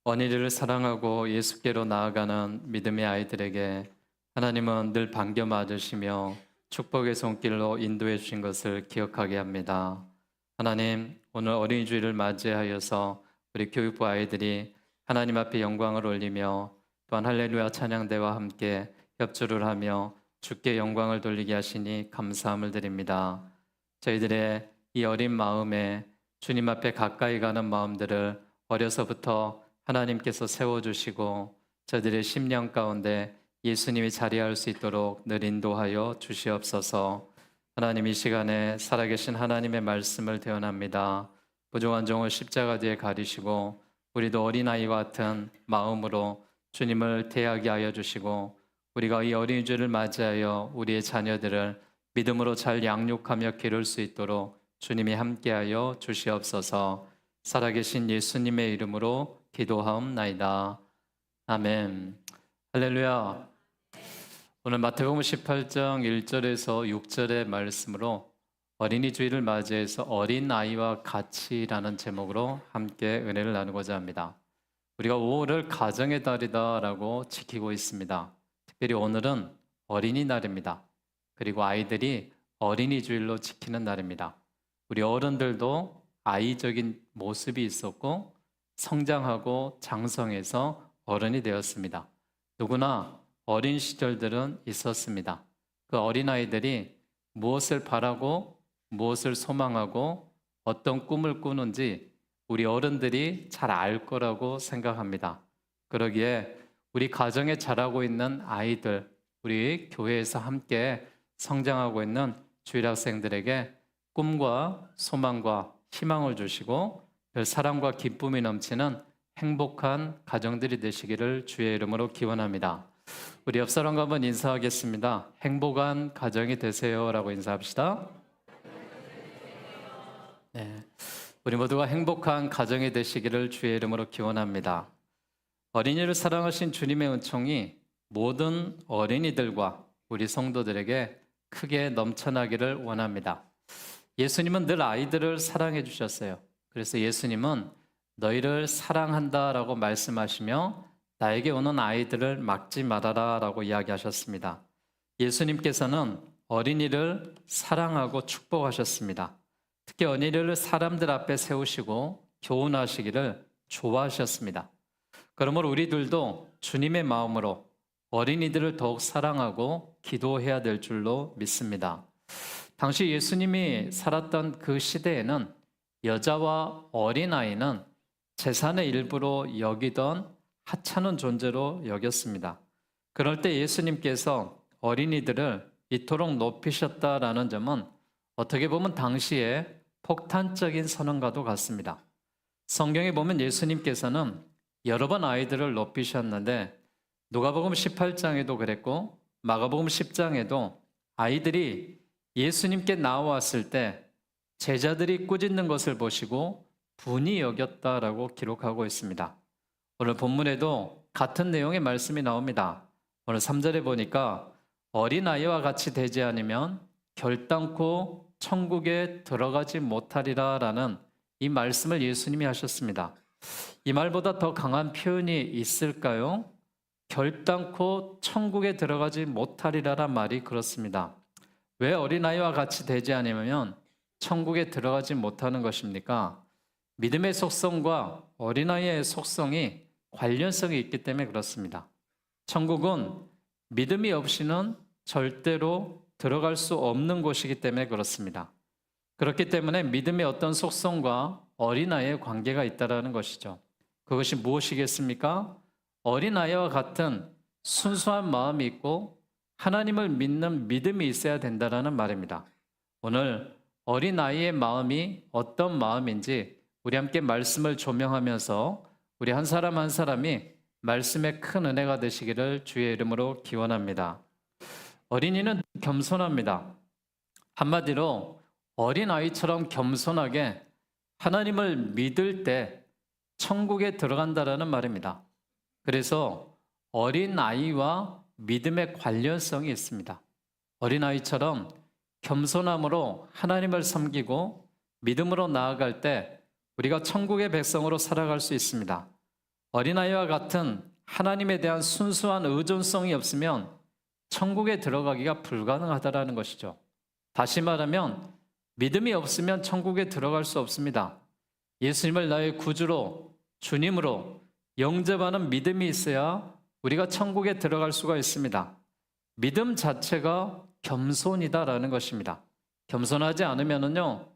원희를 사랑하고 예수께로 나아가는 믿음의 아이들에게 하나님은 늘 반겨 맞으시며 축복의 손길로 인도해 주신 것을 기억하게 합니다. 하나님, 오늘 어린이 주일을 맞이하여서 우리 교육부 아이들이 하나님 앞에 영광을 올리며 또한 할렐루야 찬양대와 함께 협주를 하며 주께 영광을 돌리게 하시니 감사함을 드립니다. 저희들의 이 어린 마음에 주님 앞에 가까이 가는 마음들을 어려서부터 하나님께서 세워주시고 저들의 심령 가운데 예수님이 자리할 수 있도록 늘 인도하여 주시옵소서. 하나님, 이 시간에 살아계신 하나님의 말씀을 대언합니다. 부족한 종을 십자가 뒤에 가리시고 우리도 어린아이와 같은 마음으로 주님을 대하게 하여 주시고 우리가 이 어린이주를 맞이하여 우리의 자녀들을 믿음으로 잘 양육하며 기를 수 있도록 주님이 함께하여 주시옵소서. 살아계신 예수님의 이름으로 기도하옵나이다. 아멘. 할렐루야. 오늘 마태복음 18장 1절에서 6절의 말씀으로 어린이 주일을 맞이해서 어린아이와 같이라는 제목으로 함께 은혜를 나누고자 합니다. 우리가 5월을 가정의 달이다라고 지키고 있습니다. 특별히 오늘은 어린이날입니다. 그리고 아이들이 어린이 주일로 지키는 날입니다. 우리 어른들도 아이적인 모습이 있었고 성장하고 장성해서 어른이 되었습니다. 누구나 어린 시절들은 있었습니다. 그 어린아이들이 무엇을 바라고 무엇을 소망하고 어떤 꿈을 꾸는지 우리 어른들이 잘 알 거라고 생각합니다. 그러기에 우리 가정에 자라고 있는 아이들, 우리 교회에서 함께 성장하고 있는 주일 학생들에게 꿈과 소망과 희망을 주시고 별 사랑과 기쁨이 넘치는 행복한 가정들이 되시기를 주의 이름으로 기원합니다. 우리 옆 사람과 한번 인사하겠습니다. 행복한 가정이 되세요라고 인사합시다. 네, 우리 모두가 행복한 가정이 되시기를 주의 이름으로 기원합니다. 어린이를 사랑하신 주님의 은총이 모든 어린이들과 우리 성도들에게 크게 넘쳐나기를 원합니다. 예수님은 늘 아이들을 사랑해 주셨어요. 그래서 예수님은 너희를 사랑한다라고 말씀하시며 나에게 오는 아이들을 막지 말아라라고 이야기하셨습니다. 예수님께서는 어린이를 사랑하고 축복하셨습니다. 특히 어린이를 사람들 앞에 세우시고 교훈하시기를 좋아하셨습니다. 그러므로 우리들도 주님의 마음으로 어린이들을 더욱 사랑하고 기도해야 될 줄로 믿습니다. 당시 예수님이 살았던 그 시대에는 여자와 어린아이는 재산의 일부로 여기던 하찮은 존재로 여겼습니다. 그럴 때 예수님께서 어린이들을 이토록 높이셨다라는 점은 어떻게 보면 당시에 폭탄적인 선언과도 같습니다. 성경에 보면 예수님께서는 여러 번 아이들을 높이셨는데 누가복음 18장에도 그랬고 마가복음 10장에도 아이들이 예수님께 나왔을 때 제자들이 꾸짖는 것을 보시고 분이 여겼다라고 기록하고 있습니다. 오늘 본문에도 같은 내용의 말씀이 나옵니다. 오늘 3절에 보니까 어린아이와 같이 되지 않으면 결단코 천국에 들어가지 못하리라 라는 이 말씀을 예수님이 하셨습니다. 이 말보다 더 강한 표현이 있을까요? 결단코 천국에 들어가지 못하리라란 말이 그렇습니다. 왜 어린아이와 같이 되지 않으면 천국에 들어가지 못하는 것입니까? 믿음의 속성과 어린아이의 속성이 관련성이 있기 때문에 그렇습니다. 천국은 믿음이 없이는 절대로 들어갈 수 없는 곳이기 때문에 그렇습니다. 그렇기 때문에 믿음의 어떤 속성과 어린아이의 관계가 있다는 것이죠. 그것이 무엇이겠습니까? 어린아이와 같은 순수한 마음이 있고 하나님을 믿는 믿음이 있어야 된다는 말입니다. 오늘 어린아이의 마음이 어떤 마음인지 우리 함께 말씀을 조명하면서 우리 한 사람 한 사람이 말씀의 큰 은혜가 되시기를 주의 이름으로 기원합니다. 어린이는 겸손합니다. 한마디로 어린아이처럼 겸손하게 하나님을 믿을 때 천국에 들어간다라는 말입니다. 그래서 어린아이와 믿음의 관련성이 있습니다. 어린아이처럼 겸손함으로 하나님을 섬기고 믿음으로 나아갈 때 우리가 천국의 백성으로 살아갈 수 있습니다. 어린아이와 같은 하나님에 대한 순수한 의존성이 없으면 천국에 들어가기가 불가능하다라는 것이죠. 다시 말하면 믿음이 없으면 천국에 들어갈 수 없습니다. 예수님을 나의 구주로, 주님으로 영접하는 믿음이 있어야 우리가 천국에 들어갈 수가 있습니다. 믿음 자체가 겸손이다라는 것입니다. 겸손하지 않으면요,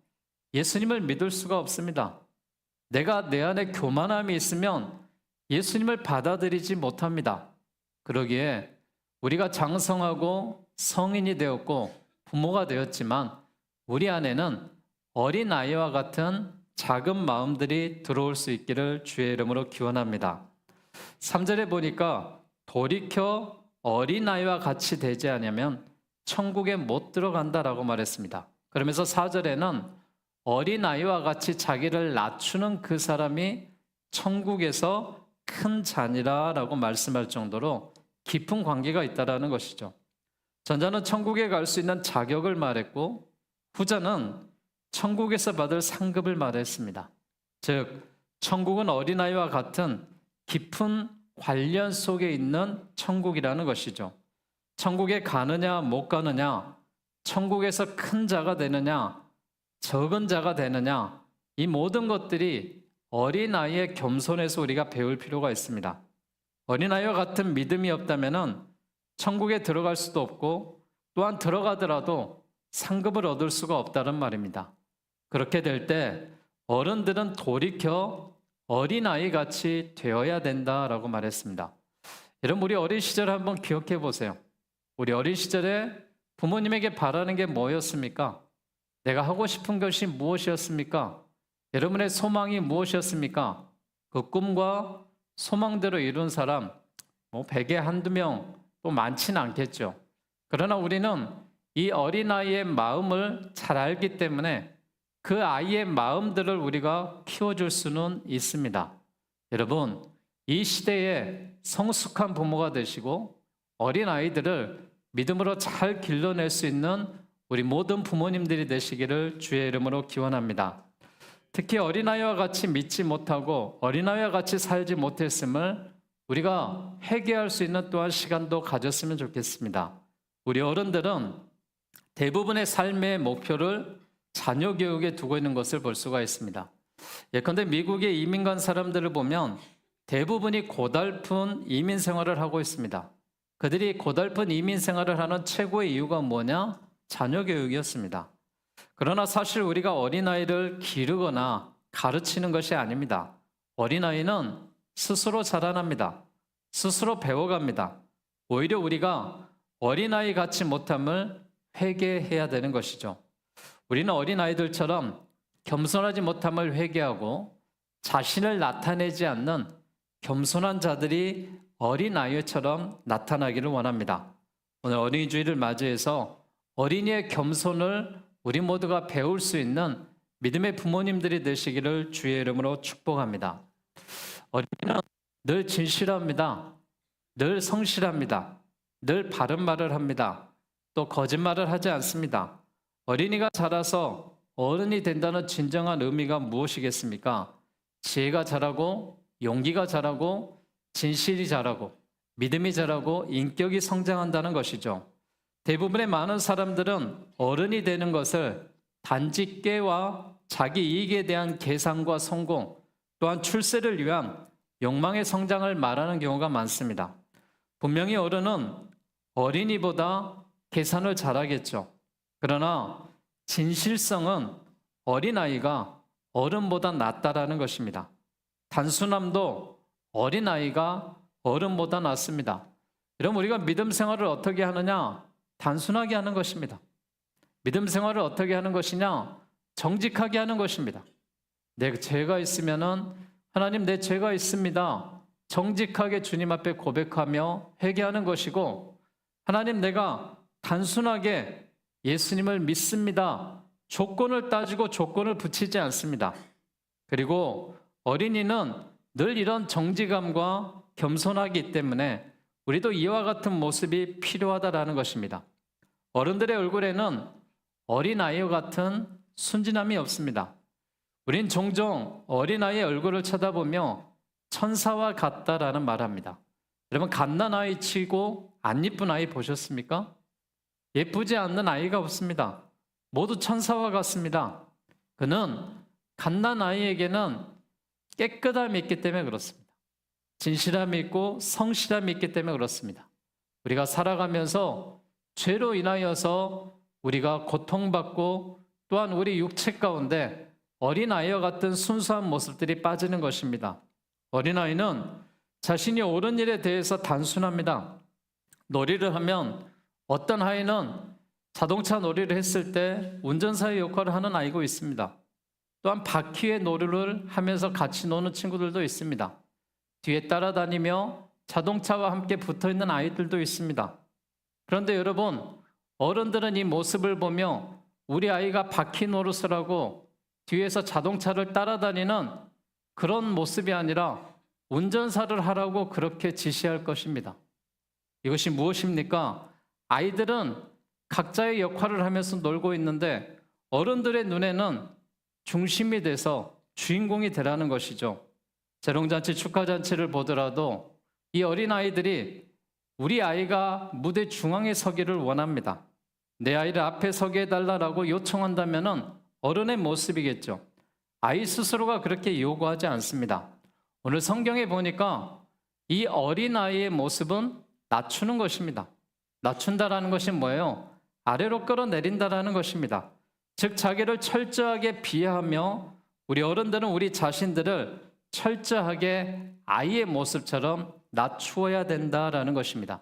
예수님을 믿을 수가 없습니다. 내가 내 안에 교만함이 있으면 예수님을 받아들이지 못합니다. 그러기에 우리가 장성하고 성인이 되었고 부모가 되었지만 우리 안에는 어린아이와 같은 작은 마음들이 들어올 수 있기를 주의 이름으로 기원합니다. 3절에 보니까 돌이켜 어린아이와 같이 되지 않으면 천국에 못 들어간다라고 말했습니다. 그러면서 4절에는 어린아이와 같이 자기를 낮추는 그 사람이 천국에서 큰 자니라라고 말씀할 정도로 깊은 관계가 있다라는 것이죠. 전자는 천국에 갈 수 있는 자격을 말했고 후자는 천국에서 받을 상급을 말했습니다. 즉 천국은 어린아이와 같은 깊은 관련 속에 있는 천국이라는 것이죠. 천국에 가느냐 못 가느냐, 천국에서 큰 자가 되느냐 적은 자가 되느냐, 이 모든 것들이 어린아이의 겸손에서 우리가 배울 필요가 있습니다. 어린아이와 같은 믿음이 없다면 천국에 들어갈 수도 없고 또한 들어가더라도 상급을 얻을 수가 없다는 말입니다. 그렇게 될 때 어른들은 돌이켜 어린아이 같이 되어야 된다라고 말했습니다. 여러분, 우리 어린 시절 한번 기억해 보세요. 우리 어린 시절에 부모님에게 바라는 게 뭐였습니까? 내가 하고 싶은 것이 무엇이었습니까? 여러분의 소망이 무엇이었습니까? 그 꿈과 소망대로 이룬 사람, 100에 한두 명 또 많지는 않겠죠. 그러나 우리는 이 어린아이의 마음을 잘 알기 때문에 그 아이의 마음들을 우리가 키워줄 수는 있습니다. 여러분, 이 시대에 성숙한 부모가 되시고 어린아이들을 믿음으로 잘 길러낼 수 있는 우리 모든 부모님들이 되시기를 주의 이름으로 기원합니다. 특히 어린아이와 같이 믿지 못하고 어린아이와 같이 살지 못했음을 우리가 회개할 수 있는 또한 시간도 가졌으면 좋겠습니다. 우리 어른들은 대부분의 삶의 목표를 자녀 교육에 두고 있는 것을 볼 수가 있습니다. 예컨대 미국에 이민 간 사람들을 보면 대부분이 고달픈 이민 생활을 하고 있습니다. 그들이 고달픈 이민 생활을 하는 최고의 이유가 뭐냐? 자녀 교육이었습니다. 그러나 사실 우리가 어린아이를 기르거나 가르치는 것이 아닙니다. 어린아이는 스스로 자라납니다. 스스로 배워갑니다. 오히려 우리가 어린아이 같이 못함을 회개해야 되는 것이죠. 우리는 어린아이들처럼 겸손하지 못함을 회개하고 자신을 나타내지 않는 겸손한 자들이 어린아이처럼 나타나기를 원합니다. 오늘 어린이 주일을 맞이해서 어린이의 겸손을 우리 모두가 배울 수 있는 믿음의 부모님들이 되시기를 주의 이름으로 축복합니다. 어린이는 늘 진실합니다. 늘 성실합니다. 늘 바른 말을 합니다. 또 거짓말을 하지 않습니다. 어린이가 자라서 어른이 된다는 진정한 의미가 무엇이겠습니까? 지혜가 자라고, 용기가 자라고, 진실이 자라고, 믿음이 자라고, 인격이 성장한다는 것이죠. 대부분의 많은 사람들은 어른이 되는 것을 단지 꾀와 자기 이익에 대한 계산과 성공, 또한 출세를 위한 욕망의 성장을 말하는 경우가 많습니다. 분명히 어른은 어린이보다 계산을 잘하겠죠. 그러나 진실성은 어린아이가 어른보다 낫다라는 것입니다. 단순함도 어린아이가 어른보다 낫습니다. 여러분, 우리가 믿음 생활을 어떻게 하느냐? 단순하게 하는 것입니다. 믿음 생활을 어떻게 하는 것이냐? 정직하게 하는 것입니다. 내 죄가 있으면은 하나님, 내 죄가 있습니다. 정직하게 주님 앞에 고백하며 회개하는 것이고, 하나님, 내가 단순하게 예수님을 믿습니다. 조건을 따지고 조건을 붙이지 않습니다. 그리고 어린이는 늘 이런 정직함과 겸손하기 때문에 우리도 이와 같은 모습이 필요하다라는 것입니다. 어른들의 얼굴에는 어린아이와 같은 순진함이 없습니다. 우린 종종 어린아이의 얼굴을 쳐다보며 천사와 같다라는 말합니다. 여러분, 갓난아이 치고 안 예쁜 아이 보셨습니까? 예쁘지 않는 아이가 없습니다. 모두 천사와 같습니다. 그는 갓난아이에게는 깨끗함이 있기 때문에 그렇습니다. 진실함이 있고 성실함이 있기 때문에 그렇습니다. 우리가 살아가면서 죄로 인하여서 우리가 고통받고 또한 우리 육체 가운데 어린아이와 같은 순수한 모습들이 빠지는 것입니다. 어린아이는 자신이 옳은 일에 대해서 단순합니다. 놀이를 하면 어떤 아이는 자동차 놀이를 했을 때 운전사의 역할을 하는 아이도 있습니다. 또한 바퀴의 놀이를 하면서 같이 노는 친구들도 있습니다. 뒤에 따라다니며 자동차와 함께 붙어있는 아이들도 있습니다. 그런데 여러분, 어른들은 이 모습을 보며 우리 아이가 바퀴 노릇을 하고 뒤에서 자동차를 따라다니는 그런 모습이 아니라 운전사를 하라고 그렇게 지시할 것입니다. 이것이 무엇입니까? 아이들은 각자의 역할을 하면서 놀고 있는데 어른들의 눈에는 중심이 돼서 주인공이 되라는 것이죠. 재롱잔치, 축하잔치를 보더라도 이 어린아이들이 우리 아이가 무대 중앙에 서기를 원합니다. 내 아이를 앞에 서게 해달라고 요청한다면 어른의 모습이겠죠. 아이 스스로가 그렇게 요구하지 않습니다. 오늘 성경에 보니까 이 어린아이의 모습은 낮추는 것입니다. 낮춘다라는 것이 뭐예요? 아래로 끌어내린다라는 것입니다. 즉 자기를 철저하게 비하하며 우리 어른들은 우리 자신들을 철저하게 아이의 모습처럼 낮추어야 된다라는 것입니다.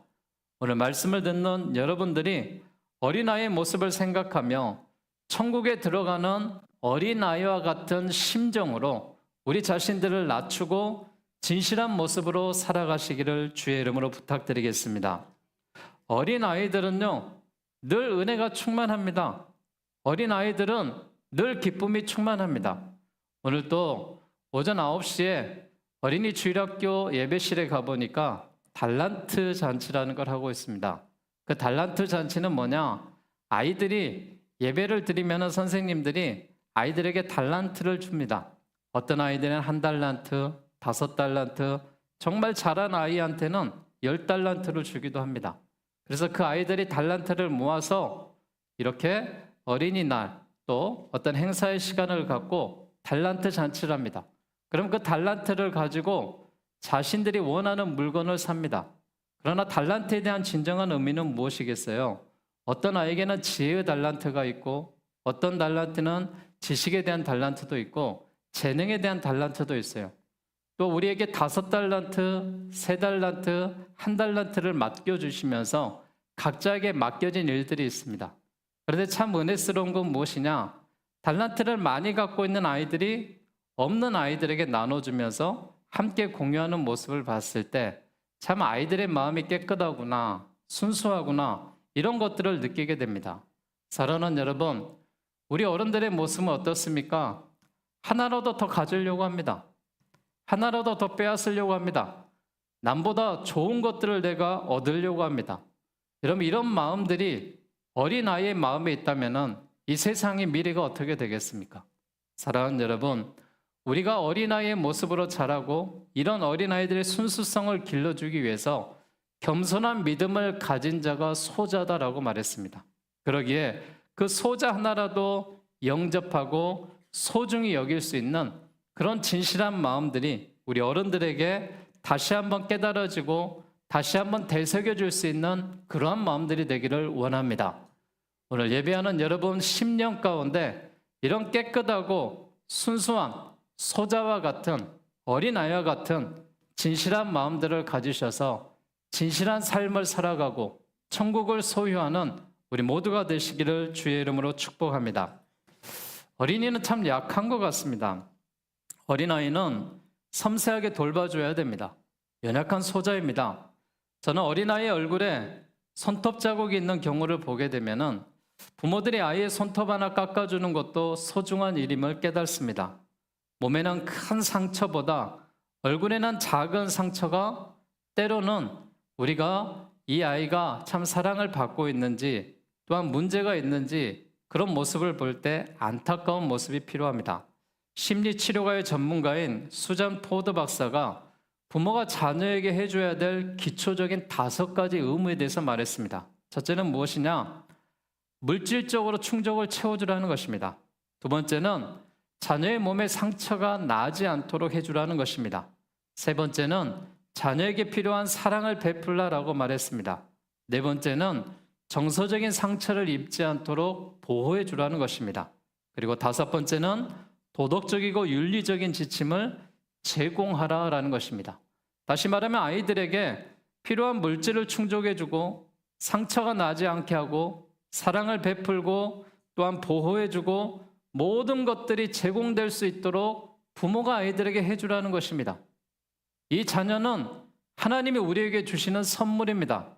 오늘 말씀을 듣는 여러분들이 어린아이의 모습을 생각하며 천국에 들어가는 어린아이와 같은 심정으로 우리 자신들을 낮추고 진실한 모습으로 살아가시기를 주의 이름으로 부탁드리겠습니다. 어린아이들은요, 늘 은혜가 충만합니다. 어린아이들은 늘 기쁨이 충만합니다. 오늘 또 오전 9시에 어린이 주일학교 예배실에 가보니까 달란트 잔치라는 걸 하고 있습니다. 그 달란트 잔치는 뭐냐? 아이들이 예배를 드리면 선생님들이 아이들에게 달란트를 줍니다. 어떤 아이들은 1달란트, 5달란트, 정말 잘한 아이한테는 10달란트를 주기도 합니다. 그래서 그 아이들이 달란트를 모아서 이렇게 어린이날 또 어떤 행사의 시간을 갖고 달란트 잔치를 합니다. 그럼 그 달란트를 가지고 자신들이 원하는 물건을 삽니다. 그러나 달란트에 대한 진정한 의미는 무엇이겠어요? 어떤 아이에게는 지혜의 달란트가 있고 어떤 달란트는 지식에 대한 달란트도 있고 재능에 대한 달란트도 있어요. 또 우리에게 5달란트, 3달란트, 1달란트를 맡겨주시면서 각자에게 맡겨진 일들이 있습니다. 그런데 참 은혜스러운 건 무엇이냐? 달란트를 많이 갖고 있는 아이들이 없는 아이들에게 나눠주면서 함께 공유하는 모습을 봤을 때 참 아이들의 마음이 깨끗하구나, 순수하구나, 이런 것들을 느끼게 됩니다. 사랑하는 여러분, 우리 어른들의 모습은 어떻습니까? 하나라도 더 가지려고 합니다. 하나라도 더 빼앗으려고 합니다. 남보다 좋은 것들을 내가 얻으려고 합니다. 여러분, 이런 마음들이 어린아이의 마음에 있다면 이 세상의 미래가 어떻게 되겠습니까? 사랑하는 여러분, 우리가 어린아이의 모습으로 자라고 이런 어린아이들의 순수성을 길러주기 위해서 겸손한 믿음을 가진 자가 소자다라고 말했습니다. 그러기에 그 소자 하나라도 영접하고 소중히 여길 수 있는 그런 진실한 마음들이 우리 어른들에게 다시 한번 깨달아지고 다시 한번 되새겨줄 수 있는 그러한 마음들이 되기를 원합니다. 오늘 예배하는 여러분 심령 가운데 이런 깨끗하고 순수한 소자와 같은 어린아이와 같은 진실한 마음들을 가지셔서 진실한 삶을 살아가고 천국을 소유하는 우리 모두가 되시기를 주의 이름으로 축복합니다. 어린이는 참 약한 것 같습니다. 어린아이는 섬세하게 돌봐줘야 됩니다. 연약한 소자입니다. 저는 어린아이의 얼굴에 손톱 자국이 있는 경우를 보게 되면 부모들이 아이의 손톱 하나 깎아주는 것도 소중한 일임을 깨닫습니다. 몸에는 큰 상처보다 얼굴에 난 작은 상처가 때로는 우리가 이 아이가 참 사랑을 받고 있는지 또한 문제가 있는지 그런 모습을 볼 때 안타까운 모습이 필요합니다. 심리치료가의 전문가인 수잔 포드 박사가 부모가 자녀에게 해줘야 될 기초적인 5가지 의무에 대해서 말했습니다. 첫째는 무엇이냐? 물질적으로 충족을 채워주라는 것입니다. 두 번째는 자녀의 몸에 상처가 나지 않도록 해주라는 것입니다. 세 번째는 자녀에게 필요한 사랑을 베풀라라고 말했습니다. 네 번째는 정서적인 상처를 입지 않도록 보호해 주라는 것입니다. 그리고 5번째는 도덕적이고 윤리적인 지침을 제공하라라는 것입니다. 다시 말하면 아이들에게 필요한 물질을 충족해 주고 상처가 나지 않게 하고 사랑을 베풀고 또한 보호해 주고 모든 것들이 제공될 수 있도록 부모가 아이들에게 해주라는 것입니다. 이 자녀는 하나님이 우리에게 주시는 선물입니다.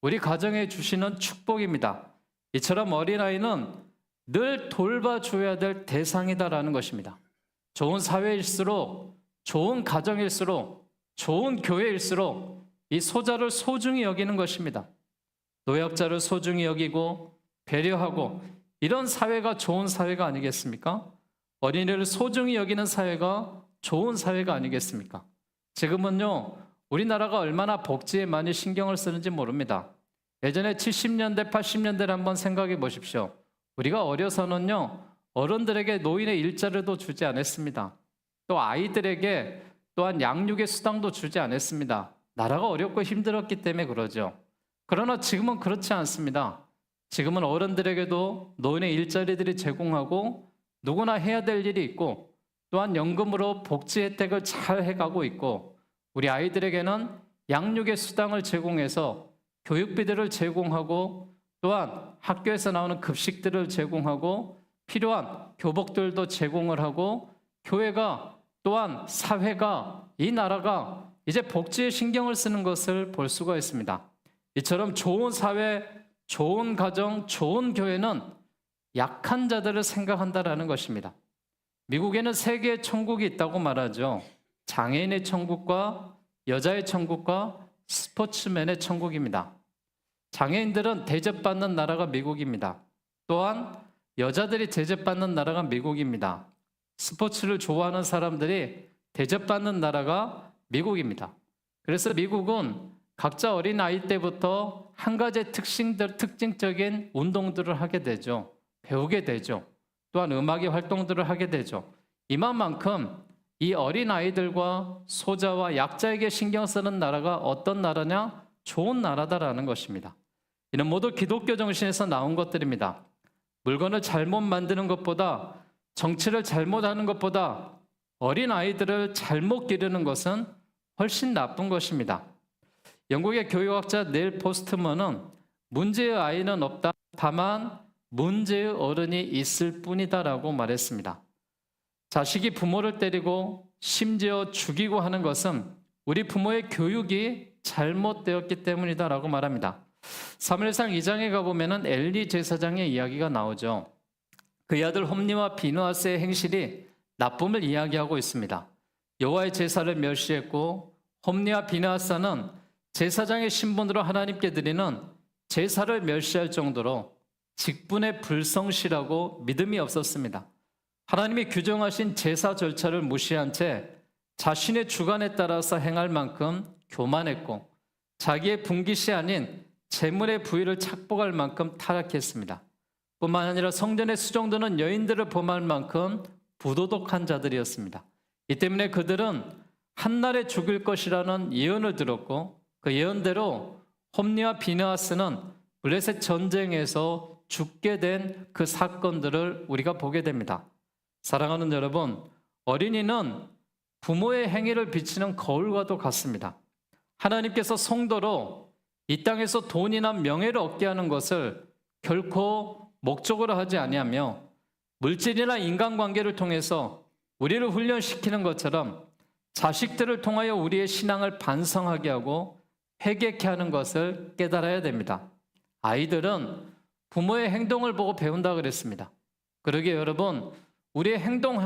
우리 가정에 주시는 축복입니다. 이처럼 어린아이는 늘 돌봐줘야 될 대상이다라는 것입니다. 좋은 사회일수록, 좋은 가정일수록, 좋은 교회일수록 이 소자를 소중히 여기는 것입니다. 노약자를 소중히 여기고 배려하고 이런 사회가 좋은 사회가 아니겠습니까? 어린이를 소중히 여기는 사회가 좋은 사회가 아니겠습니까? 지금은요, 우리나라가 얼마나 복지에 많이 신경을 쓰는지 모릅니다. 예전에 70년대, 80년대를 한번 생각해 보십시오. 우리가 어려서는요, 어른들에게 노인의 일자리도 주지 않았습니다. 또 아이들에게 또한 양육의 수당도 주지 않았습니다. 나라가 어렵고 힘들었기 때문에 그러죠. 그러나 지금은 그렇지 않습니다. 지금은 어른들에게도 노인의 일자리들이 제공하고 누구나 해야 될 일이 있고 또한 연금으로 복지 혜택을 잘 해가고 있고 우리 아이들에게는 양육의 수당을 제공해서 교육비들을 제공하고 또한 학교에서 나오는 급식들을 제공하고 필요한 교복들도 제공을 하고 교회가 또한 사회가 이 나라가 이제 복지에 신경을 쓰는 것을 볼 수가 있습니다. 이처럼 좋은 사회, 좋은 가정, 좋은 교회는 약한 자들을 생각한다라는 것입니다. 미국에는 세 개의 천국이 있다고 말하죠. 장애인의 천국과 여자의 천국과 스포츠맨의 천국입니다. 장애인들은 대접받는 나라가 미국입니다. 또한 여자들이 대접받는 나라가 미국입니다. 스포츠를 좋아하는 사람들이 대접받는 나라가 미국입니다. 그래서 미국은 각자 어린 아이 때부터 한 가지 특징적인 운동들을 하게 되죠. 배우게 되죠. 또한 음악의 활동들을 하게 되죠. 이만큼 이 어린 아이들과 소자와 약자에게 신경 쓰는 나라가 어떤 나라냐? 좋은 나라다라는 것입니다. 이는 모두 기독교 정신에서 나온 것들입니다. 물건을 잘못 만드는 것보다 정치를 잘못하는 것보다 어린 아이들을 잘못 기르는 것은 훨씬 나쁜 것입니다. 영국의 교육학자 넬 포스트먼은 문제의 아이는 없다. 다만 문제의 어른이 있을 뿐이다라고 말했습니다. 자식이 부모를 때리고 심지어 죽이고 하는 것은 우리 부모의 교육이 잘못되었기 때문이다라고 말합니다. 사무엘상 2장에 가보면 엘리 제사장의 이야기가 나오죠. 그의 아들 홈니와 비느하스의 행실이 나쁨을 이야기하고 있습니다. 여호와의 제사를 멸시했고 홈니와 비느하스는 제사장의 신분으로 하나님께 드리는 제사를 멸시할 정도로 직분에 불성실하고 믿음이 없었습니다. 하나님이 규정하신 제사 절차를 무시한 채 자신의 주관에 따라서 행할 만큼 교만했고 자기의 분깃이 아닌 재물의 부의를 착복할 만큼 타락했습니다. 뿐만 아니라 성전에 수종드는 여인들을 범할 만큼 부도덕한 자들이었습니다. 이 때문에 그들은 한날에 죽을 것이라는 예언을 들었고 그 예언대로 홈니와 비느하스는 블레셋 전쟁에서 죽게 된 그 사건들을 우리가 보게 됩니다. 사랑하는 여러분, 어린이는 부모의 행위를 비치는 거울과도 같습니다. 하나님께서 성도로 이 땅에서 돈이나 명예를 얻게 하는 것을 결코 목적으로 하지 아니하며 물질이나 인간관계를 통해서 우리를 훈련시키는 것처럼 자식들을 통하여 우리의 신앙을 반성하게 하고 회개케 하는 것을 깨달아야 됩니다. 아이들은 부모의 행동을 보고 배운다 그랬습니다. 그러기에 여러분, 우리의 행동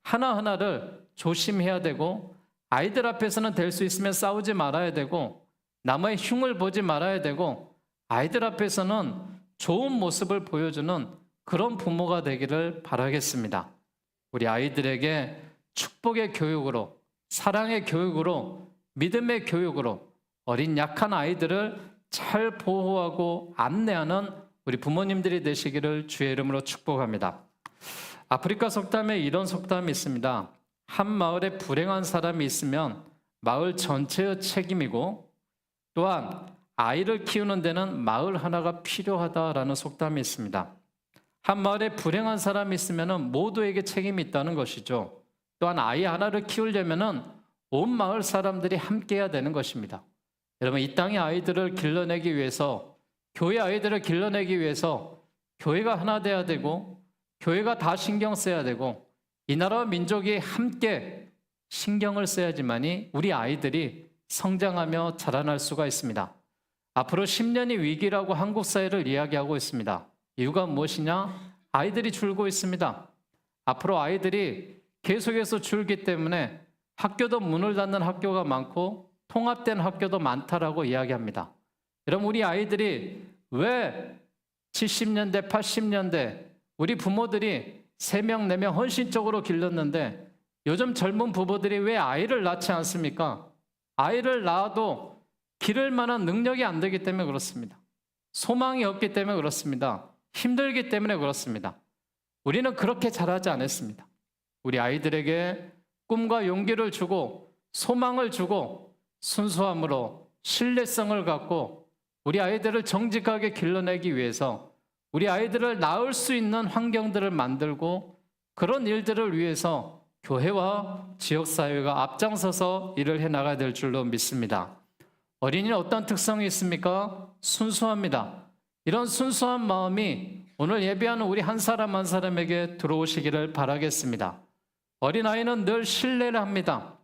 하나하나를 조심해야 되고 아이들 앞에서는 될 수 있으면 싸우지 말아야 되고 남의 흉을 보지 말아야 되고 아이들 앞에서는 좋은 모습을 보여주는 그런 부모가 되기를 바라겠습니다. 우리 아이들에게 축복의 교육으로 사랑의 교육으로, 믿음의 교육으로 어린 약한 아이들을 잘 보호하고 안내하는 우리 부모님들이 되시기를 주의 이름으로 축복합니다. 아프리카 속담에 이런 속담이 있습니다. 한 마을에 불행한 사람이 있으면 마을 전체의 책임이고, 또한 아이를 키우는 데는 마을 하나가 필요하다라는 속담이 있습니다. 한 마을에 불행한 사람이 있으면 모두에게 책임이 있다는 것이죠. 또한 아이 하나를 키우려면 온 마을 사람들이 함께해야 되는 것입니다. 여러분, 이 땅의 아이들을 길러내기 위해서, 교회 아이들을 길러내기 위해서 교회가 하나 돼야 되고, 교회가 다 신경 써야 되고, 이 나라와 민족이 함께 신경을 써야지만이 우리 아이들이 성장하며 자라날 수가 있습니다. 앞으로 10년이 위기라고 한국 사회를 이야기하고 있습니다. 이유가 무엇이냐? 아이들이 줄고 있습니다. 앞으로 아이들이 계속해서 줄기 때문에 학교도 문을 닫는 학교가 많고 통합된 학교도 많다라고 이야기합니다. 여러분, 우리 아이들이 왜 70년대, 80년대 우리 부모들이 3명, 4명 헌신적으로 길렀는데 요즘 젊은 부부들이 왜 아이를 낳지 않습니까? 아이를 낳아도 기를 만한 능력이 안 되기 때문에 그렇습니다. 소망이 없기 때문에 그렇습니다. 힘들기 때문에 그렇습니다. 우리는 그렇게 자라지 않았습니다. 우리 아이들에게 꿈과 용기를 주고 소망을 주고 순수함으로 신뢰성을 갖고 우리 아이들을 정직하게 길러내기 위해서 우리 아이들을 낳을 수 있는 환경들을 만들고, 그런 일들을 위해서 교회와 지역사회가 앞장서서 일을 해나가야 될 줄로 믿습니다. 어린이는 어떤 특성이 있습니까? 순수합니다. 이런 순수한 마음이 오늘 예배하는 우리 한 사람 한 사람에게 들어오시기를 바라겠습니다. 어린아이는 늘 신뢰를 합니다.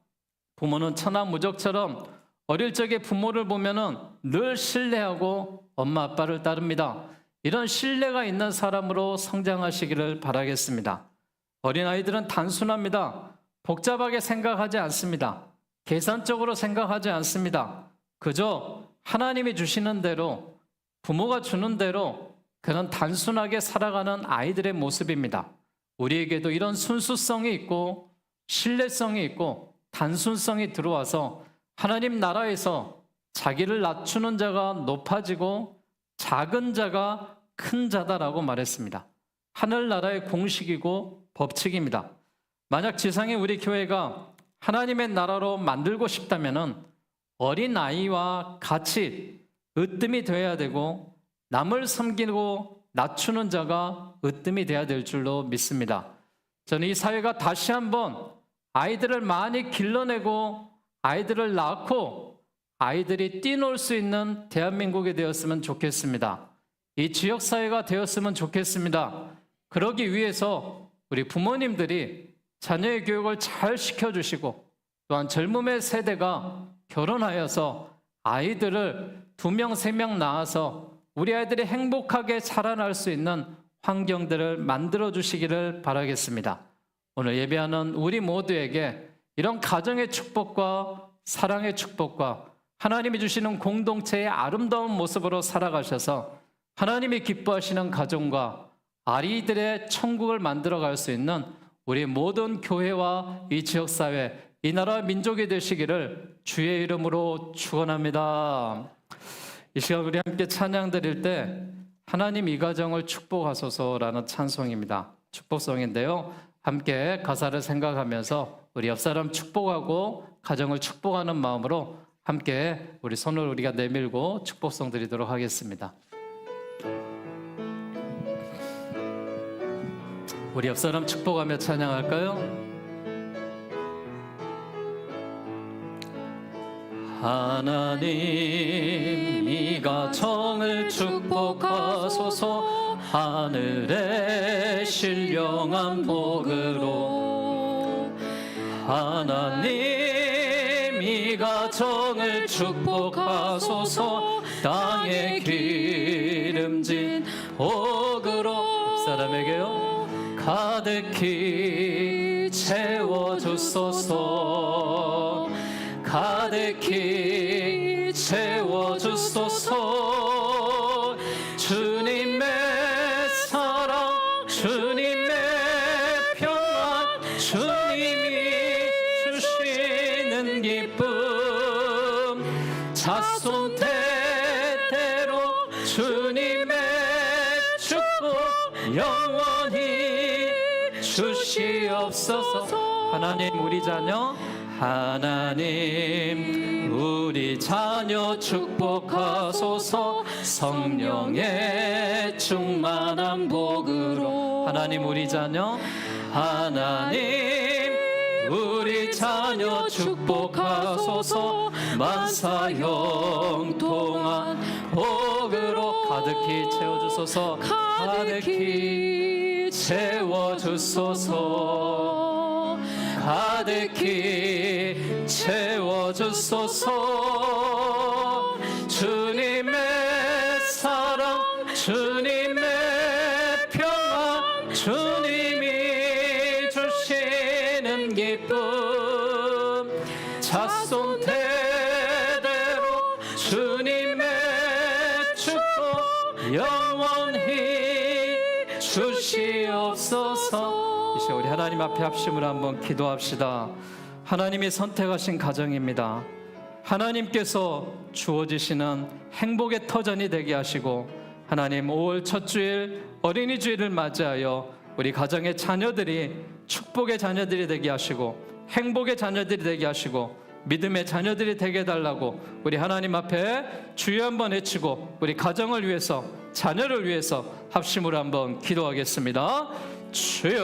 부모는 천하무적처럼 어릴 적에 부모를 보면은 늘 신뢰하고 엄마 아빠를 따릅니다. 이런 신뢰가 있는 사람으로 성장하시기를 바라겠습니다. 어린아이들은 단순합니다. 복잡하게 생각하지 않습니다. 계산적으로 생각하지 않습니다. 그저 하나님이 주시는 대로, 부모가 주는 대로 그런 단순하게 살아가는 아이들의 모습입니다. 우리에게도 이런 순수성이 있고 신뢰성이 있고 단순성이 들어와서 하나님 나라에서 자기를 낮추는 자가 높아지고 작은 자가 큰 자다라고 말했습니다. 하늘나라의 공식이고 법칙입니다. 만약 지상에 우리 교회가 하나님의 나라로 만들고 싶다면 어린아이와 같이 으뜸이 되어야 되고, 남을 섬기고 낮추는 자가 으뜸이 되어야 될 줄로 믿습니다. 저는 이 사회가 다시 한번 아이들을 많이 길러내고 아이들을 낳고 아이들이 뛰놀 수 있는 대한민국이 되었으면 좋겠습니다. 이 지역사회가 되었으면 좋겠습니다. 그러기 위해서 우리 부모님들이 자녀의 교육을 잘 시켜주시고, 또한 젊음의 세대가 결혼하여서 아이들을 2명, 3명 낳아서 우리 아이들이 행복하게 자라날 수 있는 환경들을 만들어 주시기를 바라겠습니다. 오늘 예배하는 우리 모두에게 이런 가정의 축복과 사랑의 축복과 하나님이 주시는 공동체의 아름다운 모습으로 살아가셔서 하나님이 기뻐하시는 가정과 아이들의 천국을 만들어갈 수 있는 우리 모든 교회와 이 지역사회, 이 나라 민족이 되시기를 주의 이름으로 축원합니다. 이 시간 우리 함께 찬양 드릴 때 하나님 이 가정을 축복하소서라는 찬송입니다. 축복송인데요, 함께 가사를 생각하면서 우리 옆사람 축복하고 가정을 축복하는 마음으로 함께 우리 손을 우리가 내밀고 축복송 드리도록 하겠습니다. 우리 옆사람 축복하며 찬양할까요? 하나님 이 가정을 축복하소서. 하늘의 신령한 복으로 하나님 이 가정을 축복하소서. 땅에 기름진 복으로 사람에게요 가득히 채워주소서. 가득히 채워주소서. 주님의 사랑, 주님의 평안, 주님이 주신 자손 대대로 주님의 축복 영원히 주시옵소서. 하나님 우리 자녀, 하나님 우리 자녀 축복하소서. 성령의 충만한 복으로. 하나님 우리 자녀, 하나님 우리 자녀 축복하소서. 만사형 동안 복으로 가득히 채워주소서. 가득히 채워주소서. 가득히 채워주소서. 주님의 사랑, 주님의 평안, 주님이 주시는 기쁨, 자손 대대로 주님의 축복 영원히 주시옵소서. 이제 우리 하나님 앞에 합심으로 한번 기도합시다. 하나님이 선택하신 가정입니다. 하나님께서 주어지시는 행복의 터전이 되게 하시고, 하나님 5월 첫 주일 어린이 주일을 맞이하여 우리 가정의 자녀들이 축복의 자녀들이 되게 하시고, 행복의 자녀들이 되게 하시고, 믿음의 자녀들이 되게 해달라고 우리 하나님 앞에 주여 한번 외치고, 우리 가정을 위해서, 자녀를 위해서 합심으로 한번 기도하겠습니다. 주여,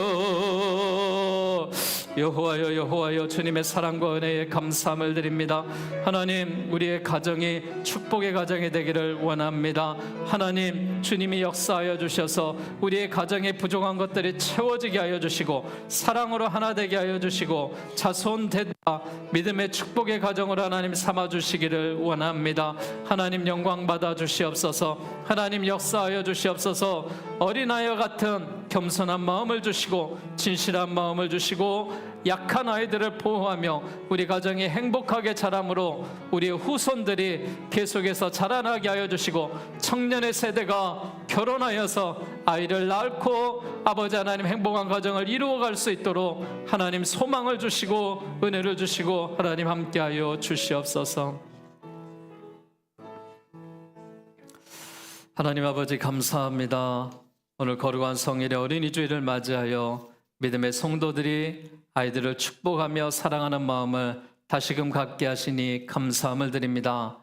여호와여 여호와여, 주님의 사랑과 은혜에 감사함을 드립니다. 하나님 우리의 가정이 축복의 가정이 되기를 원합니다. 하나님 주님이 역사하여 주셔서 우리의 가정에 부족한 것들이 채워지게 하여 주시고, 사랑으로 하나 되게 하여 주시고, 자손 대다 믿음의 축복의 가정으로 하나님 삼아 주시기를 원합니다. 하나님 영광 받아 주시옵소서. 하나님 역사하여 주시옵소서. 어린아이와 같은 겸손한 마음을 주시고, 진실한 마음을 주시고, 약한 아이들을 보호하며 우리 가정이 행복하게 자람으로 우리 후손들이 계속해서 자라나게 하여 주시고, 청년의 세대가 결혼하여서 아이를 낳고 아버지 하나님 행복한 가정을 이루어갈 수 있도록 하나님 소망을 주시고 은혜를 주시고 하나님 함께하여 주시옵소서. 하나님 아버지 감사합니다. 오늘 거룩한 성일의 어린이 주일을 맞이하여 믿음의 성도들이 아이들을 축복하며 사랑하는 마음을 다시금 갖게 하시니 감사함을 드립니다.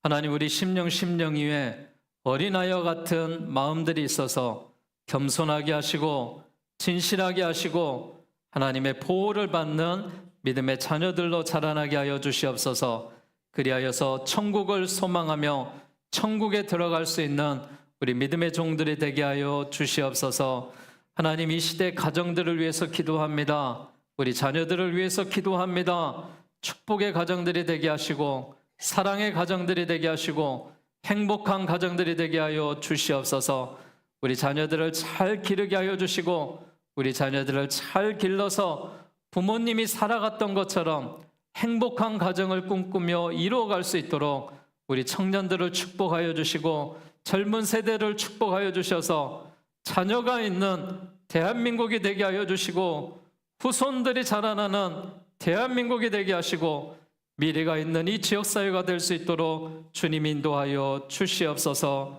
하나님 우리 심령 위에 어린아이와 같은 마음들이 있어서 겸손하게 하시고 진실하게 하시고 하나님의 보호를 받는 믿음의 자녀들로 자라나게 하여 주시옵소서. 그리하여서 천국을 소망하며 천국에 들어갈 수 있는 우리 믿음의 종들이 되게 하여 주시옵소서. 하나님 이 시대 가정들을 위해서 기도합니다. 우리 자녀들을 위해서 기도합니다. 축복의 가정들이 되게 하시고 사랑의 가정들이 되게 하시고 행복한 가정들이 되게 하여 주시옵소서. 우리 자녀들을 잘 기르게 하여 주시고 우리 자녀들을 잘 길러서 부모님이 살아갔던 것처럼 행복한 가정을 꿈꾸며 이루어갈 수 있도록 우리 청년들을 축복하여 주시고 젊은 세대를 축복하여 주셔서 자녀가 있는 대한민국이 되게 하여 주시고 후손들이 자라나는 대한민국이 되게 하시고 미래가 있는 이 지역사회가 될 수 있도록 주님 인도하여 주시옵소서.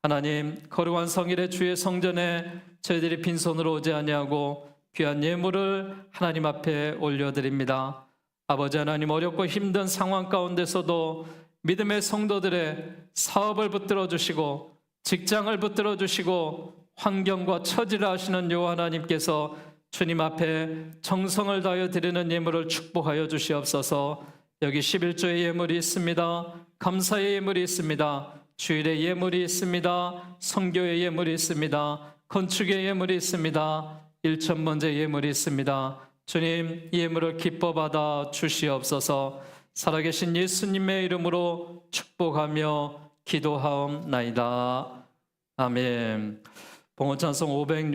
하나님 거룩한 성일의 주의 성전에 저희들이 빈손으로 오지 아니하고 귀한 예물을 하나님 앞에 올려드립니다. 아버지 하나님 어렵고 힘든 상황 가운데서도 믿음의 성도들의 사업을 붙들어 주시고 직장을 붙들어 주시고 환경과 처지를 하시는 여호와 하나님께서 주님 앞에 정성을 다하여 드리는 예물을 축복하여 주시옵소서. 여기 11조의 예물이 있습니다. 감사의 예물이 있습니다. 주일의 예물이 있습니다. 선교의 예물이 있습니다. 건축의 예물이 있습니다. 일천번제 예물이 있습니다. 주님 이 예물을 기뻐 받아 주시옵소서. 살아계신 예수님의 이름으로 축복하며 기도하옵나이다. 아멘. 봉헌찬송 506